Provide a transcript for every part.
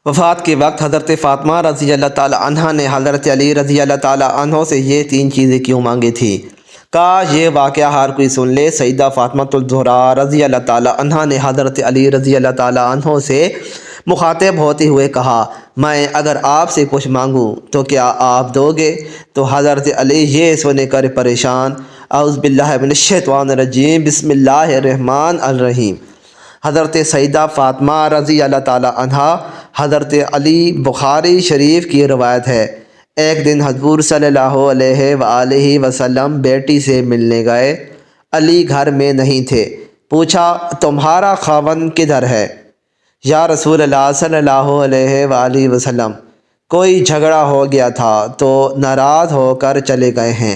وفات کے وقت حضرت فاطمہ رضی اللہ تعالی عنہ نے حضرت علی رضی اللہ تعالی عنہ سے یہ 3 چیزیں کیوں مانگی تھیں؟ کاش یہ واقعہ ہر کوئی سن لے۔ سیدہ فاطمہ الزہرا رضی اللہ تعالی عنہ نے حضرت علی رضی اللہ تعالی عنہ سے مخاطب ہوتے ہوئے کہا، میں اگر آپ سے کچھ مانگوں تو کیا آپ دو گے؟ تو حضرت علی یہ سن کر پریشان، اعوذ باللہ من الشیطان الرجیم، بسم اللہ الرحمن الرحیم۔ حضرت سیدہ فاطمہ رضی اللہ تعالی عنہ حضرت علی بخاری شریف کی روایت ہے، ایک دن حضور صلی اللہ علیہ وآلہ وسلم بیٹی سے ملنے گئے۔ علی گھر میں نہیں تھے۔ پوچھا، تمہارا خاوند کدھر ہے؟ یا رسول اللہ صلی اللہ علیہ وآلہ وسلم، کوئی جھگڑا ہو گیا تھا تو ناراض ہو کر چلے گئے ہیں،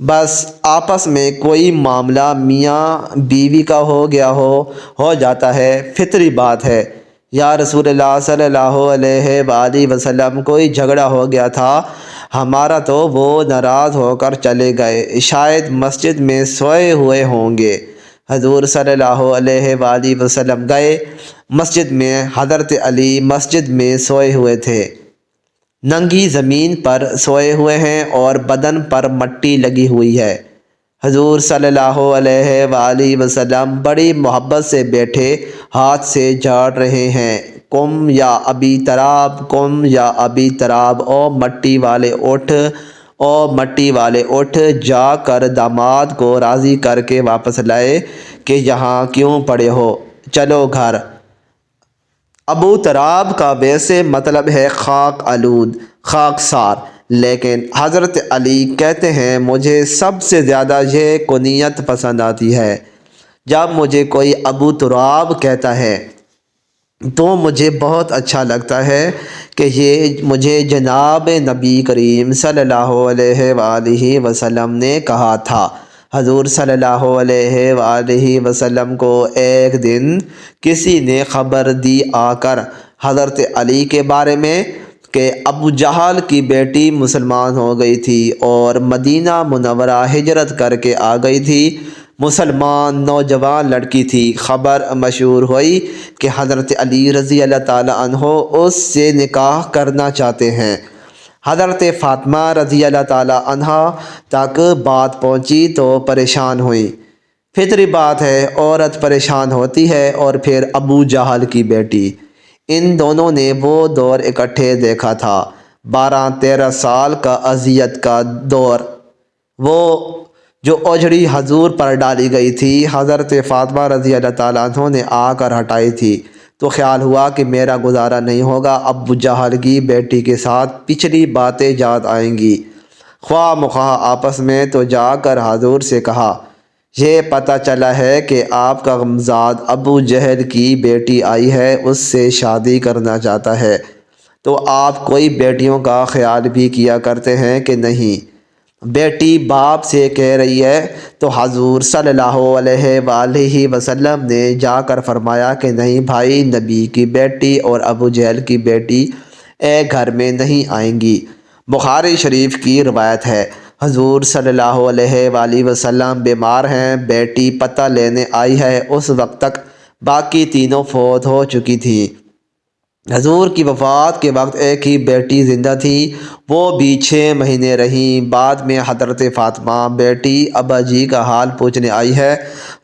بس آپس میں کوئی معاملہ میاں بیوی کا ہو گیا ہو جاتا ہے، فطری بات ہے۔ یا رسول اللہ صلی اللہ علیہ وآلہ وسلم، کوئی جھگڑا ہو گیا تھا ہمارا تو وہ ناراض ہو کر چلے گئے، شاید مسجد میں سوئے ہوئے ہوں گے۔ حضور صلی اللہ علیہ وآلہ وسلم گئے مسجد میں۔ حضرت علی مسجد میں سوئے ہوئے تھے، ننگی زمین پر سوئے ہوئے ہیں اور بدن پر مٹی لگی ہوئی ہے۔ حضور صلی اللہ علیہ وآلہ وسلم بڑی محبت سے بیٹھے ہاتھ سے جھاڑ رہے ہیں، قم یا ابی تراب، قم یا ابی تراب، او مٹی والے اٹھ، او مٹی والے اٹھ۔ جا کر داماد کو راضی کر کے واپس لائے کہ یہاں کیوں پڑے ہو، چلو گھر۔ ابو تراب کا ویسے مطلب ہے خاک آلود، خاکسار، لیکن حضرت علی کہتے ہیں مجھے سب سے زیادہ یہ کنیت پسند آتی ہے۔ جب مجھے کوئی ابو تراب کہتا ہے تو مجھے بہت اچھا لگتا ہے کہ یہ مجھے جناب نبی کریم صلی اللہ علیہ وآلہ وسلم نے کہا تھا۔ حضور صلی اللہ علیہ وآلہ وسلم کو ایک دن کسی نے خبر دی آ کر حضرت علی کے بارے میں کہ ابو جہل کی بیٹی مسلمان ہو گئی تھی اور مدینہ منورہ ہجرت کر کے آ گئی تھی، مسلمان نوجوان لڑکی تھی۔ خبر مشہور ہوئی کہ حضرت علی رضی اللہ تعالی عنہ اس سے نکاح کرنا چاہتے ہیں۔ حضرت فاطمہ رضی اللہ تعالی عنہ تک بات پہنچی تو پریشان ہوئی۔ فطری بات ہے، عورت پریشان ہوتی ہے، اور پھر ابو جہل کی بیٹی۔ ان دونوں نے وہ دور اکٹھے دیکھا تھا، 12-13 سال کا اذیت کا دور، وہ جو اجڑی حضور پر ڈالی گئی تھی، حضرت فاطمہ رضی اللہ تعالیٰ عنہ نے آ کر ہٹائی تھی۔ تو خیال ہوا کہ میرا گزارا نہیں ہوگا، ابو جہل کی بیٹی کے ساتھ پچھلی باتیں یاد آئیں گی، خواہ مخواہ آپس میں۔ تو جا کر حضور سے کہا، یہ پتہ چلا ہے کہ آپ کا غمزاد ابو جہل کی بیٹی آئی ہے، اس سے شادی کرنا چاہتا ہے، تو آپ کوئی بیٹیوں کا خیال بھی کیا کرتے ہیں کہ نہیں؟ بیٹی باپ سے کہہ رہی ہے۔ تو حضور صلی اللہ علیہ وآلہ وسلم نے جا کر فرمایا کہ نہیں بھائی، نبی کی بیٹی اور ابو جہل کی بیٹی ایک گھر میں نہیں آئیں گی۔ بخاری شریف کی روایت ہے، حضور صلی اللہ علیہ وآلہ وسلم بیمار ہیں، بیٹی پتہ لینے آئی ہے، اس وقت تک باقی تینوں فوت ہو چکی تھیں۔ حضور کی وفات کے وقت ایک ہی بیٹی زندہ تھی، وہ بھی 6 مہینے رہیں۔ بعد میں حضرت فاطمہ بیٹی ابا جی کا حال پوچھنے آئی ہے۔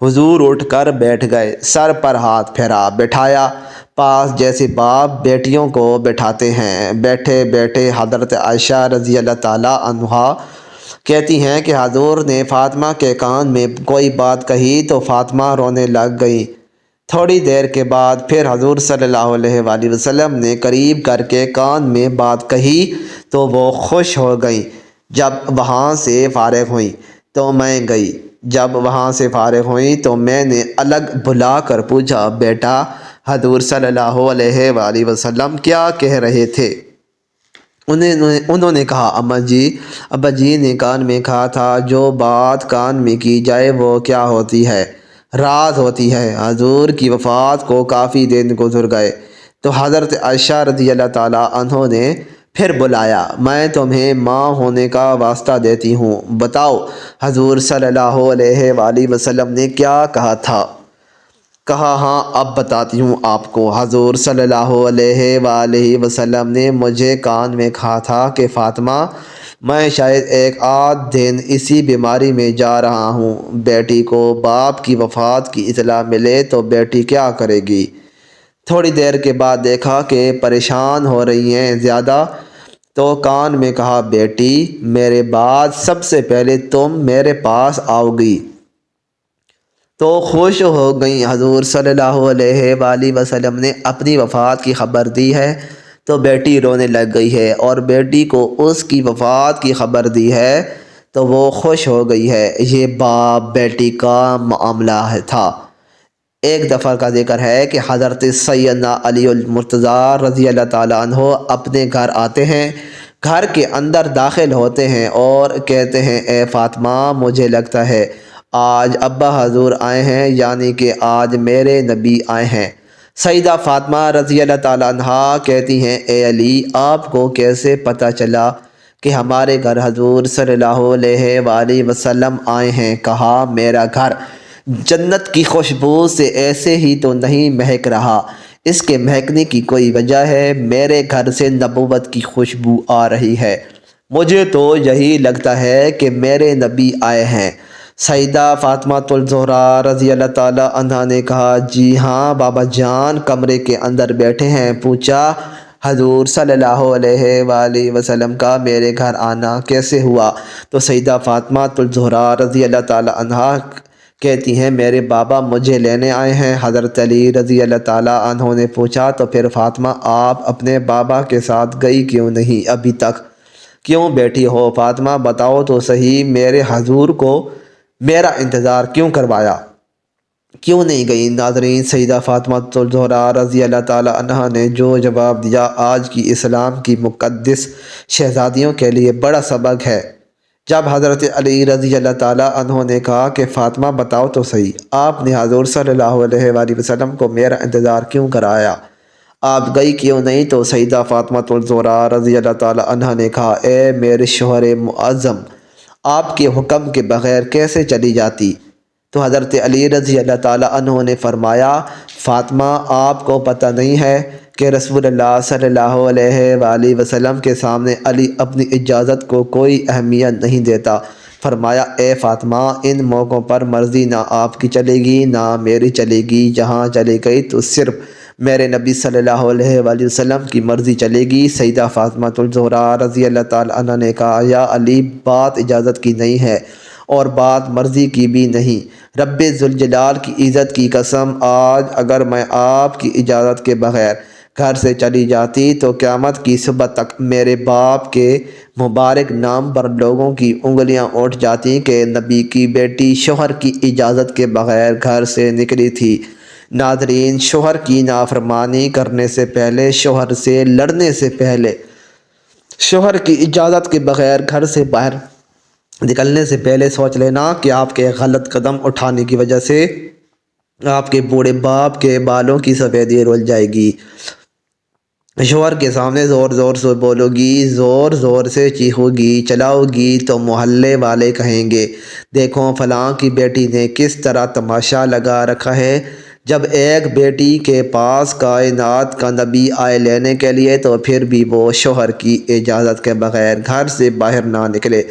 حضور اٹھ کر بیٹھ گئے، سر پر ہاتھ پھیرا، بٹھایا پاس جیسے باپ بیٹیوں کو بٹھاتے ہیں۔ بیٹھے بیٹھے حضرت عائشہ رضی اللہ تعالیٰ عنہا کہتی ہیں کہ حضور نے فاطمہ کے کان میں کوئی بات کہی تو فاطمہ رونے لگ گئی۔ تھوڑی دیر کے بعد پھر حضور صلی اللہ علیہ وآلہ وسلم نے قریب کر کے کان میں بات کہی تو وہ خوش ہو گئیں۔ جب وہاں سے فارغ ہوئیں تو میں گئی، جب وہاں سے فارغ ہوئیں تو میں نے الگ بلا کر پوچھا، بیٹا حضور صلی اللہ علیہ وآلہ وسلم کیا کہہ رہے تھے؟ انہوں نے کہا، ابا جی نے کان میں کہا تھا جو بات کان میں کی جائے وہ کیا ہوتی ہے؟ راز ہوتی ہے۔ حضور کی وفات کو کافی دن گزر گئے تو حضرت عائشہ رضی اللہ تعالیٰ عنہ نے پھر بلایا، میں تمہیں ماں ہونے کا واسطہ دیتی ہوں، بتاؤ حضور صلی اللہ علیہ وآلہ وسلم نے کیا کہا تھا؟ کہا ہاں اب بتاتی ہوں آپ کو۔ حضور صلی اللہ علیہ وآلہ وسلم نے مجھے کان میں کہا تھا کہ فاطمہ میں شاید ایک آدھ دن اسی بیماری میں جا رہا ہوں، بیٹی کو باپ کی وفات کی اطلاع ملے تو بیٹی کیا کرے گی؟ تھوڑی دیر کے بعد دیکھا کہ پریشان ہو رہی ہیں زیادہ، تو کان میں کہا بیٹی میرے بعد سب سے پہلے تم میرے پاس آؤ گی تو خوش ہو گئیں۔ حضور صلی اللہ علیہ وآلہ وسلم نے اپنی وفات کی خبر دی ہے تو بیٹی رونے لگ گئی ہے، اور بیٹی کو اس کی وفات کی خبر دی ہے تو وہ خوش ہو گئی ہے۔ یہ باپ بیٹی کا معاملہ تھا۔ ایک دفعہ کا ذکر ہے کہ حضرت سیدنا علی المرتضیٰ رضی اللہ تعالیٰ عنہ اپنے گھر آتے ہیں، گھر کے اندر داخل ہوتے ہیں اور کہتے ہیں اے فاطمہ مجھے لگتا ہے آج ابا حضور آئے ہیں، یعنی کہ آج میرے نبی آئے ہیں۔ سیدہ فاطمہ رضی اللہ تعالیٰ عنہ کہتی ہیں اے علی آپ کو کیسے پتہ چلا کہ ہمارے گھر حضور صلی اللہ علیہ وآلہ وسلم آئے ہیں؟ کہا میرا گھر جنت کی خوشبو سے ایسے ہی تو نہیں مہک رہا، اس کے مہکنے کی کوئی وجہ ہے، میرے گھر سے نبوت کی خوشبو آ رہی ہے، مجھے تو یہی لگتا ہے کہ میرے نبی آئے ہیں۔ سیدہ فاطمہ الزہرا رضی اللہ تعالیٰ عنہا نے کہا جی ہاں بابا جان کمرے کے اندر بیٹھے ہیں۔ پوچھا حضور صلی اللہ علیہ وآلہ وسلم کا میرے گھر آنا کیسے ہوا؟ تو سیدہ فاطمہ الزہرا رضی اللہ تعالیٰ عنہا کہتی ہیں میرے بابا مجھے لینے آئے ہیں۔ حضرت علی رضی اللہ تعالیٰ عنہ نے پوچھا تو پھر فاطمہ آپ اپنے بابا کے ساتھ گئی کیوں نہیں ابھی تک؟ کیوں بیٹھی ہو فاطمہ بتاؤ تو صحیح، میرے حضور کو میرا انتظار کیوں کروایا، کیوں نہیں گئی؟ ناظرین سیدہ فاطمہ الزہرا رضی اللہ تعالیٰ عنہ نے جو جواب دیا آج کی اسلام کی مقدس شہزادیوں کے لیے بڑا سبق ہے۔ جب حضرت علی رضی اللہ تعالیٰ عنہ نے کہا کہ فاطمہ بتاؤ تو صحیح، آپ نے حضور صلی اللہ علیہ وآلہ وسلم کو میرا انتظار کیوں کرایا، آپ گئی کیوں نہیں؟ تو سیدہ فاطمہ الزہرا رضی اللہ تعالیٰ عنہ نے کہا اے میرے شوہر معظم آپ کے حکم کے بغیر کیسے چلی جاتی؟ تو حضرت علی رضی اللہ تعالیٰ عنہ نے فرمایا فاطمہ آپ کو پتہ نہیں ہے کہ رسول اللہ صلی اللہ علیہ وآلہ وسلم کے سامنے علی اپنی اجازت کو کوئی اہمیت نہیں دیتا۔ فرمایا اے فاطمہ ان موقعوں پر مرضی نہ آپ کی چلے گی نہ میری چلے گی، جہاں چلے گئی تو صرف میرے نبی صلی اللہ علیہ وآلہ وسلم کی مرضی چلے گی۔ سیدہ فاطمہ الزہرا رضی اللہ تعالیٰ عنہ نے کہا یا علی بات اجازت کی نہیں ہے اور بات مرضی کی بھی نہیں، رب ذوالجلال کی عزت کی قسم آج اگر میں آپ کی اجازت کے بغیر گھر سے چلی جاتی تو قیامت کی صبح تک میرے باپ کے مبارک نام پر لوگوں کی انگلیاں اٹھ جاتی کہ نبی کی بیٹی شوہر کی اجازت کے بغیر گھر سے نکلی تھی۔ ناظرین شوہر کی نافرمانی کرنے سے پہلے، شوہر سے لڑنے سے پہلے، شوہر کی اجازت کے بغیر گھر سے باہر نکلنے سے پہلے سوچ لینا کہ آپ کے غلط قدم اٹھانے کی وجہ سے آپ کے بوڑھے باپ کے بالوں کی سفیدی رول جائے گی۔ شوہر کے سامنے زور زور سے بولو گی، زور زور سے چیخو گی، چلاؤ گی تو محلے والے کہیں گے دیکھو فلاں کی بیٹی نے کس طرح تماشا لگا رکھا ہے۔ جب ایک بیٹی کے پاس کائنات کا نبی آئے لینے کے لیے تو پھر بھی وہ شوہر کی اجازت کے بغیر گھر سے باہر نہ نکلے،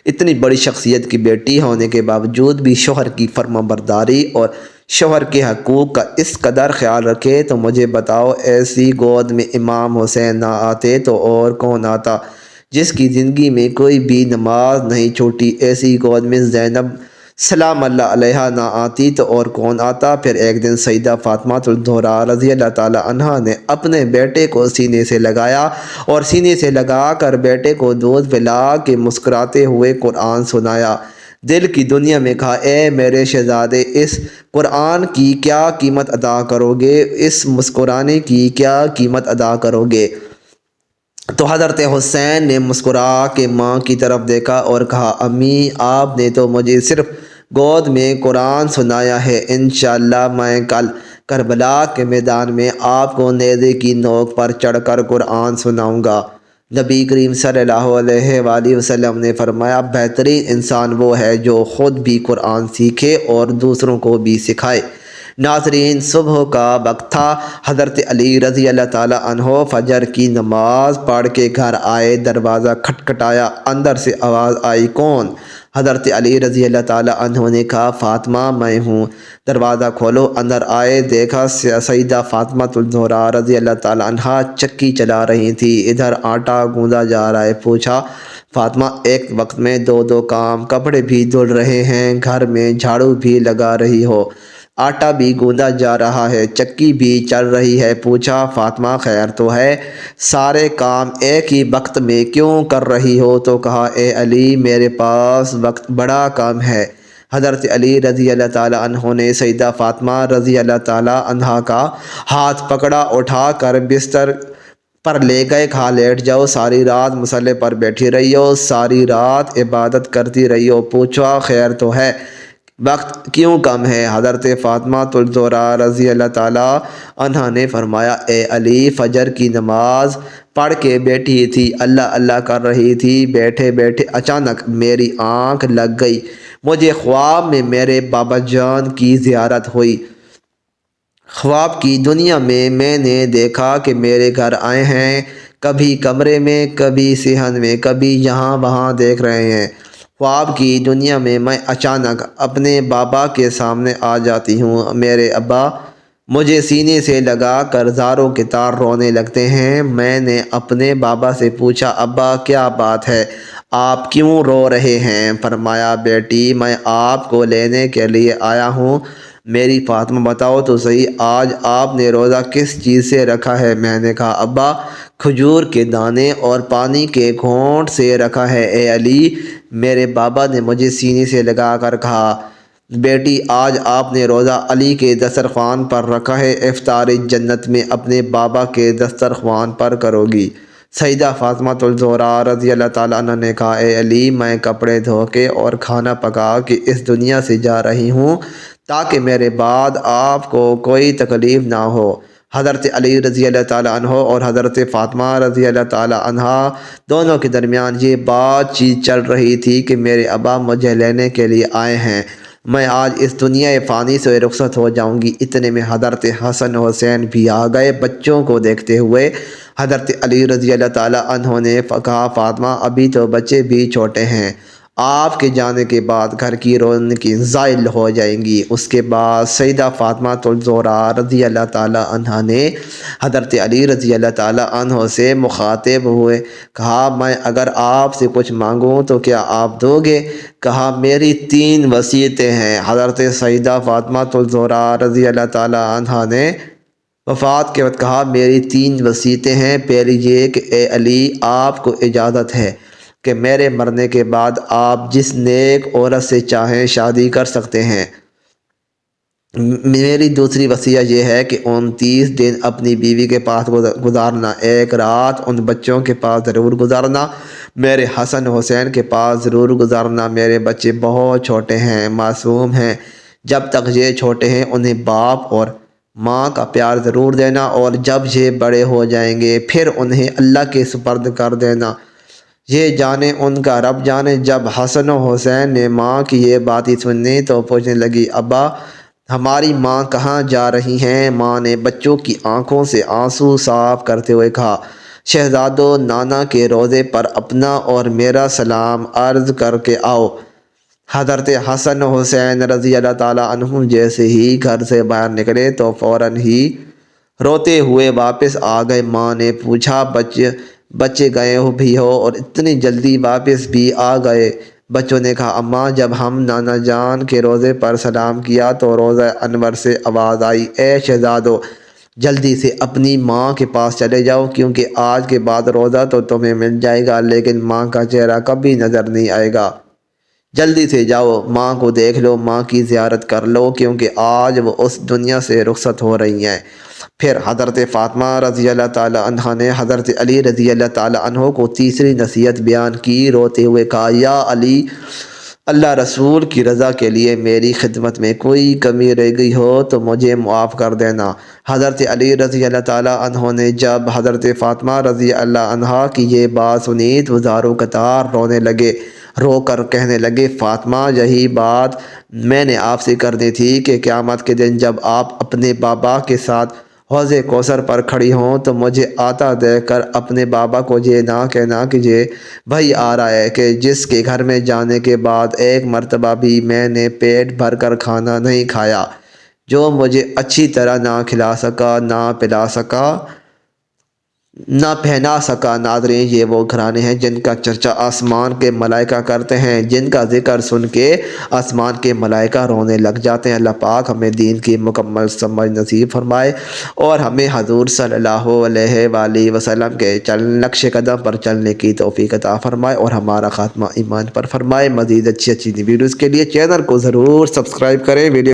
اتنی بڑی شخصیت کی بیٹی ہونے کے باوجود بھی شوہر کی فرمانبرداری اور شوہر کے حقوق کا اس قدر خیال رکھے، تو مجھے بتاؤ ایسی گود میں امام حسین نہ آتے تو اور کون آتا؟ جس کی زندگی میں کوئی بھی نماز نہیں چھوٹی، ایسی گود میں زینب سلام اللہ علیہا نہ آتی تو اور کون آتا؟ پھر ایک دن سیدہ فاطمہ الزہرا رضی اللہ تعالی عنہا نے اپنے بیٹے کو سینے سے لگایا اور سینے سے لگا کر بیٹے کو دودھ پلا کے مسکراتے ہوئے قرآن سنایا۔ دل کی دنیا میں کہا اے میرے شہزادے اس قرآن کی کیا قیمت ادا کرو گے، اس مسکرانے کی کیا قیمت ادا کرو گے؟ تو حضرت حسین نے مسکرا کے ماں کی طرف دیکھا اور کہا امی آپ نے تو مجھے صرف گود میں قرآن سنایا ہے، انشاءاللہ میں کل کربلا کے میدان میں آپ کو نیزے کی نوک پر چڑھ کر قرآن سناؤں گا۔ نبی کریم صلی اللہ علیہ وآلہ وسلم نے فرمایا بہترین انسان وہ ہے جو خود بھی قرآن سیکھے اور دوسروں کو بھی سکھائے۔ ناظرین، صبح کا وقت تھا۔ حضرت علی رضی اللہ تعالی عنہ فجر کی نماز پڑھ کے گھر آئے، دروازہ کھٹکھٹایا، اندر سے آواز آئی، کون؟ حضرت علی رضی اللہ تعالی عنہ نے کہا، فاطمہ میں ہوں، دروازہ کھولو۔ اندر آئے، دیکھا سیدہ فاطمہ الزہرا رضی اللہ تعالی عنہ چکی چلا رہی تھی، ادھر آٹا گوندا جا رہا ہے۔ پوچھا، فاطمہ ایک وقت میں دو کام، کپڑے بھی دھل رہے ہیں، گھر میں جھاڑو بھی لگا رہی ہو، آٹا بھی گوندا جا رہا ہے، چکی بھی چل رہی ہے۔ پوچھا، فاطمہ خیر تو ہے، سارے کام ایک ہی وقت میں کیوں کر رہی ہو؟ تو کہا، اے علی، میرے پاس وقت بڑا کم ہے۔ حضرت علی رضی اللہ تعالی عنہ نے سیدہ فاطمہ رضی اللہ تعالی عنہ کا ہاتھ پکڑا، اٹھا کر بستر پر لے گئے، کہا لیٹ جاؤ، ساری رات مصلے پر بیٹھی رہی ہو، ساری رات عبادت کرتی رہی ہو، پوچھا خیر تو ہے، وقت کیوں کم ہے؟ حضرت فاطمہ الزہرا رضی اللہ تعالی عنہ نے فرمایا، اے علی، فجر کی نماز پڑھ کے بیٹھی تھی، اللہ اللہ کر رہی تھی، بیٹھے بیٹھے اچانک میری آنکھ لگ گئی، مجھے خواب میں میرے بابا جان کی زیارت ہوئی۔ خواب کی دنیا میں میں نے دیکھا کہ میرے گھر آئے ہیں، کبھی کمرے میں، کبھی صحن میں، کبھی یہاں وہاں دیکھ رہے ہیں۔ خواب کی دنیا میں میں اچانک اپنے بابا کے سامنے آ جاتی ہوں، میرے ابا مجھے سینے سے لگا کر زاروں کے تار رونے لگتے ہیں۔ میں نے اپنے بابا سے پوچھا، ابا کیا بات ہے، آپ کیوں رو رہے ہیں؟ فرمایا، بیٹی میں آپ کو لینے کے لیے آیا ہوں۔ میری فاطمہ بتاؤ تو صحیح، آج آپ نے روزہ کس چیز سے رکھا ہے؟ میں نے کہا، ابا کھجور کے دانے اور پانی کے گھونٹ سے رکھا ہے۔ اے علی، میرے بابا نے مجھے سینے سے لگا کر کہا، بیٹی آج آپ نے روزہ علی کے دسترخوان پر رکھا ہے، افطار جنت میں اپنے بابا کے دسترخوان پر کرو گی۔ سیدہ فاطمہ الزہرا رضی اللہ تعالیٰ عنہ نے کہا، اے علی، میں کپڑے دھو کے اور کھانا پکا کے اس دنیا سے جا رہی ہوں تاکہ میرے بعد آپ کو کوئی تکلیف نہ ہو۔ حضرت علی رضی اللہ تعالیٰ عنہ اور حضرت فاطمہ رضی اللہ تعالیٰ عنہ دونوں کے درمیان یہ بات چیت چل رہی تھی کہ میرے ابا مجھے لینے کے لیے آئے ہیں، میں آج اس دنیا فانی سے رخصت ہو جاؤں گی۔ اتنے میں حضرت حسن حسین بھی آ گئے۔ بچوں کو دیکھتے ہوئے حضرت علی رضی اللہ تعالیٰ عنہ نے کہا، فاطمہ ابھی تو بچے بھی چھوٹے ہیں، آپ کے جانے کے بعد گھر کی رونقیں زائل ہو جائیں گی۔ اس کے بعد سیدہ فاطمہ الزہرا رضی اللہ تعالیٰ عنہ نے حضرت علی رضی اللہ تعالیٰ عنہ سے مخاطب ہوئے، کہا، میں اگر آپ سے کچھ مانگوں تو کیا آپ دو گے؟ کہا، میری 3 وصیتیں ہیں۔ حضرت سیدہ فاطمہ الزہرا رضی اللہ تعالیٰ عنہ نے وفات کے وقت کہا، میری 3 وصیتیں ہیں، پہلی یہ کہ اے علی، آپ کو اجازت ہے کہ میرے مرنے کے بعد آپ جس نیک عورت سے چاہیں شادی کر سکتے ہیں۔ میری دوسری وصیت یہ ہے کہ 29 دن اپنی بیوی کے پاس گزارنا، ایک رات ان بچوں کے پاس ضرور گزارنا، میرے حسن حسین کے پاس ضرور گزارنا۔ میرے بچے بہت چھوٹے ہیں، معصوم ہیں، جب تک یہ چھوٹے ہیں انہیں باپ اور ماں کا پیار ضرور دینا، اور جب یہ بڑے ہو جائیں گے پھر انہیں اللہ کے سپرد کر دینا، یہ جانے ان کا رب جانے۔ جب حسن و حسین نے ماں کی یہ باتیں سنی تو پوچھنے لگی، ابا ہماری ماں کہاں جا رہی ہیں؟ ماں نے بچوں کی آنکھوں سے آنسو صاف کرتے ہوئے کہا، شہزادو، نانا کے روضے پر اپنا اور میرا سلام عرض کر کے آؤ۔ حضرت حسن حسین رضی اللہ تعالیٰ عنہ جیسے ہی گھر سے باہر نکلے تو فوراً ہی روتے ہوئے واپس آ گئے۔ ماں نے پوچھا، بچے گئے بھی ہو اور اتنی جلدی واپس بھی آ گئے؟ بچوں نے کہا، اماں جب ہم نانا جان کے روضے پر سلام کیا تو روضہ انور سے آواز آئی، اے شہزادو، جلدی سے اپنی ماں کے پاس چلے جاؤ، کیونکہ آج کے بعد روضہ تو تمہیں مل جائے گا لیکن ماں کا چہرہ کبھی نظر نہیں آئے گا۔ جلدی سے جاؤ، ماں کو دیکھ لو، ماں کی زیارت کر لو، کیونکہ آج وہ اس دنیا سے رخصت ہو رہی ہیں۔ پھر حضرت فاطمہ رضی اللہ تعالیٰ عنہ نے حضرت علی رضی اللہ تعالیٰ عنہ کو تیسری نصیحت بیان کی، روتے ہوئے کہا، یا علی، اللہ رسول کی رضا کے لیے میری خدمت میں کوئی کمی رہ گئی ہو تو مجھے معاف کر دینا۔ حضرت علی رضی اللہ تعالیٰ عنہ نے جب حضرت فاطمہ رضی اللہ عنہا کی یہ بات سنی تو ہزاروں قطار رونے لگے، رو کر کہنے لگے، فاطمہ یہی بات میں نے آپ سے کرنی تھی کہ قیامت کے دن جب آپ اپنے بابا کے ساتھ حوض کوثر پر کھڑی ہوں تو مجھے آتا دیکھ کر اپنے بابا کو یہ نہ کہنا کہ یہ وہی آ رہا ہے کہ جس کے گھر میں جانے کے بعد ایک مرتبہ بھی میں نے پیٹ بھر کر کھانا نہیں کھایا، جو مجھے اچھی طرح نہ کھلا سکا، نہ پلا سکا، نہ پہنا سکا۔ ناظرین، یہ وہ گھرانے ہیں جن کا چرچا آسمان کے ملائکہ کرتے ہیں، جن کا ذکر سن کے آسمان کے ملائکہ رونے لگ جاتے ہیں۔ اللہ پاک ہمیں دین کی مکمل سمجھ نصیب فرمائے اور ہمیں حضور صلی اللہ علیہ وآلہ وسلم کے نقش قدم پر چلنے کی توفیق عطا فرمائے اور ہمارا خاتمہ ایمان پر فرمائے۔ مزید اچھی ویڈیوز کے لیے چینل کو ضرور سبسکرائب کریں۔ ویڈیو